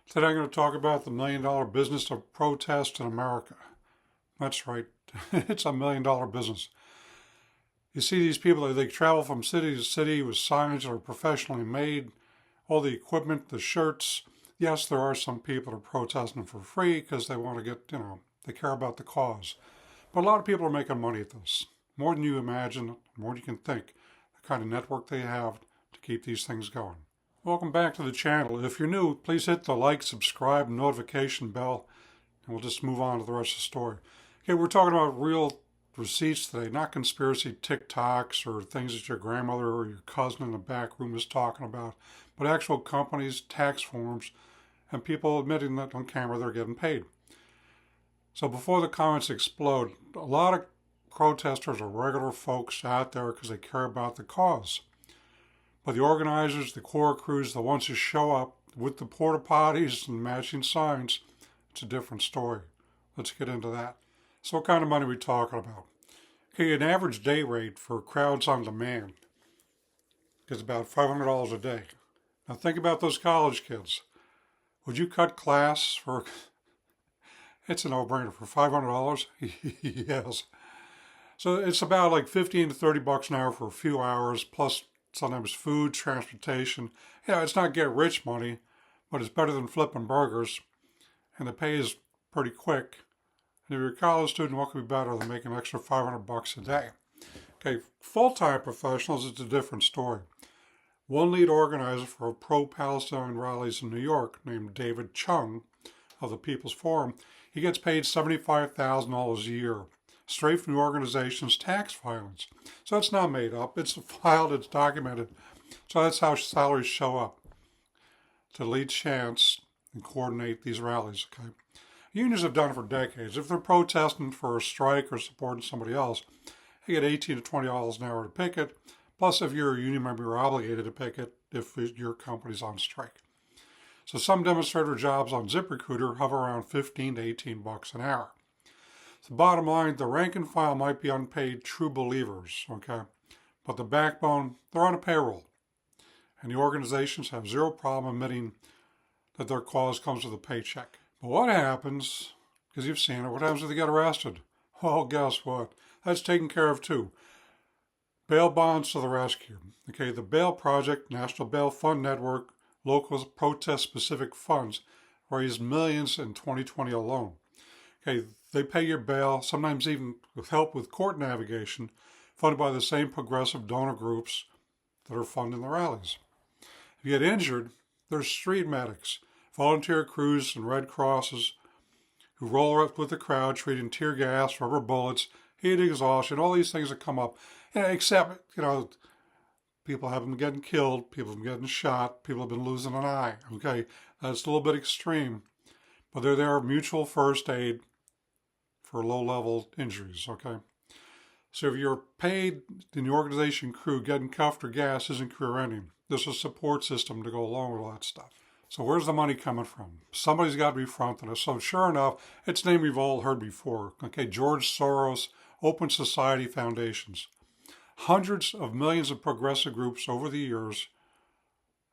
Today I'm going to talk about the $1 million business of protest in America. That's right, it's $1 million business. You see these people, they travel from city to city with signs that are professionally made, all the equipment, the shirts. Yes, there are some people that are protesting for free because they want to get, they care about the cause. But a lot of people are making money at this. More than you imagine, more than you can think, the kind of network they have to keep these things going. Welcome back to the channel. If you're new, please hit the like, subscribe, and notification bell, and we'll just move on to the rest of the story. Okay, we're talking about real receipts today, not conspiracy TikToks or things that your grandmother or your cousin in the back room is talking about, but actual companies, tax forms, and people admitting that on camera they're getting paid. So before the comments explode, a lot of protesters are regular folks out there because they care about the cause. But the organizers, the core crews, the ones who show up with the porta potties and matching signs, it's a different story. Let's get into that. So what kind of money are we talking about? Okay, an average day rate for crowds on demand is about $500 a day. Now think about those college kids. Would you cut class for, it's a no-brainer, for $500? Yes. So it's about like 15 to 30 bucks an hour for a few hours, plus sometimes food, transportation. It's not get rich money, but it's better than flipping burgers, and the pay is pretty quick. And if you're a college student, what could be better than making an extra 500 bucks a day? Okay, full-time professionals, it's a different story. One lead organizer for pro-Palestine rallies in New York, named David Chung of the People's Forum, he gets paid $75,000 a year, straight from the organization's tax filings. So it's not made up. It's filed, it's documented. So that's how salaries show up, to lead chants and coordinate these rallies. Okay, unions have done it for decades. If they're protesting for a strike or supporting somebody else, they get $18 to $20 an hour to picket. Plus, if you're a union member, you're obligated to picket if your company's on strike. So some demonstrator jobs on ZipRecruiter hover around 15 to 18 bucks an hour. The bottom line, the rank and file might be unpaid true believers, okay? But the backbone, they're on a payroll. And the organizations have zero problem admitting that their cause comes with a paycheck. But what happens, because you've seen it, what happens if they get arrested? Well, guess what? That's taken care of too. Bail bonds to the rescue. Okay, the Bail Project, National Bail Fund Network, local protest-specific funds raised millions in 2020 alone. Okay, they pay your bail, sometimes even with help with court navigation, funded by the same progressive donor groups that are funding the rallies. If you get injured, there's street medics, volunteer crews, and Red Crosses who roll up with the crowd, treating tear gas, rubber bullets, heat exhaustion, all these things that come up. Except, people have been getting killed, people have been getting shot, people have been losing an eye. Okay, that's a little bit extreme, but they're there, mutual first aid for low-level injuries, okay? So if you're paid in the organization crew, getting cuffed or gas isn't career ending. There's a support system to go along with all that stuff. So where's the money coming from? Somebody's got to be fronting us. So sure enough, it's a name we've all heard before. Okay, George Soros Open Society foundations. Hundreds of millions of progressive groups over the years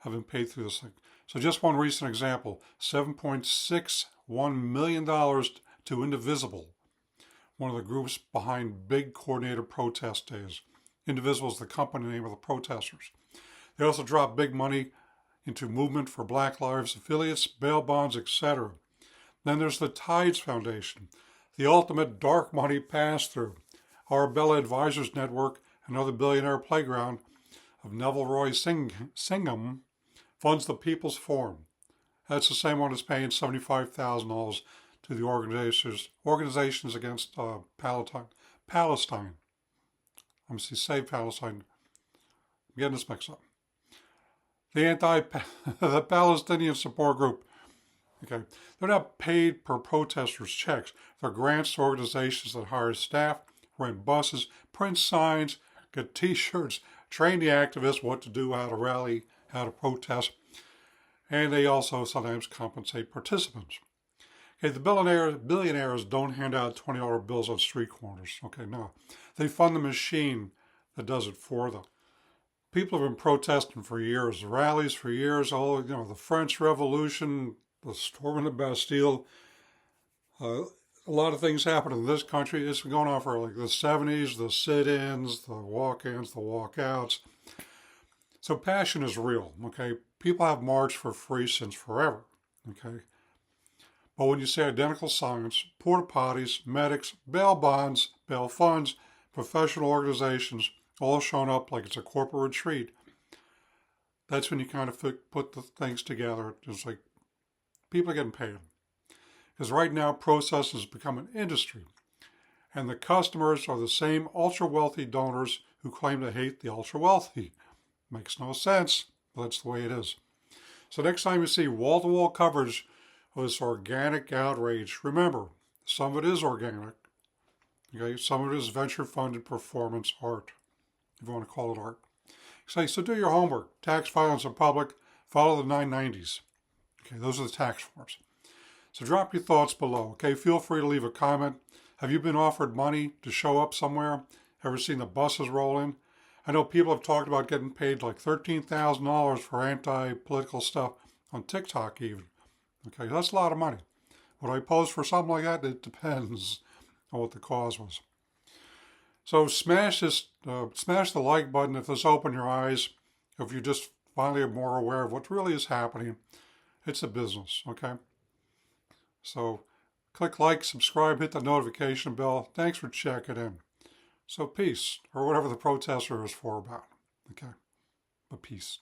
have been paid through this thing. So just one recent example, $7.61 million to Indivisible, one of the groups behind big coordinated protest days. Indivisible is the company name of the protesters. They also drop big money into Movement for Black Lives affiliates, bail bonds, etc. Then there's the Tides Foundation, the ultimate dark money pass-through. Arabella Advisors Network, another billionaire playground of Neville Roy Singham, funds the People's Forum. That's the same one that's paying $75,000 to the organizations against Palestine. I'm going to say Palestine. I'm getting this mixed up. The Palestinian support group. Okay, they're not paid per protesters' checks. They're grants to organizations that hire staff, rent buses, print signs, get T-shirts, train the activists what to do, how to rally, how to protest, and they also sometimes compensate participants. Okay, the billionaires don't hand out $20 bills on street corners. Okay, no. They fund the machine that does it for them. People have been protesting for years, rallies for years, the French Revolution, the storming the Bastille. A lot of things happen in this country. It's been going on for like the 70s, the sit-ins, the walk-ins, the walkouts. So passion is real, okay? People have marched for free since forever, okay? But when you say identical science, porta potties, medics, bail bonds, bail funds, professional organizations, all shown up like it's a corporate retreat, that's when you kind of put the things together. It's like people are getting paid. Because right now, process has become an industry. And the customers are the same ultra-wealthy donors who claim to hate the ultra-wealthy. Makes no sense, but that's the way it is. So next time you see wall-to-wall coverage of this organic outrage, remember, some of it is organic. Okay, some of it is venture-funded performance art, if you want to call it art. So do your homework. Tax filings in public. Follow the 990s. Okay, those are the tax forms. So drop your thoughts below. Okay, feel free to leave a comment. Have you been offered money to show up somewhere? Ever seen the buses roll in? I know people have talked about getting paid like $13,000 for anti-political stuff on TikTok even. Okay, that's a lot of money. Would I pose for something like that? It depends on what the cause was. So smash the like button if this opened your eyes. If you just finally are more aware of what really is happening. It's a business, okay? So click like, subscribe, hit the notification bell. Thanks for checking in. So peace, or whatever the protester is for about, okay? But peace.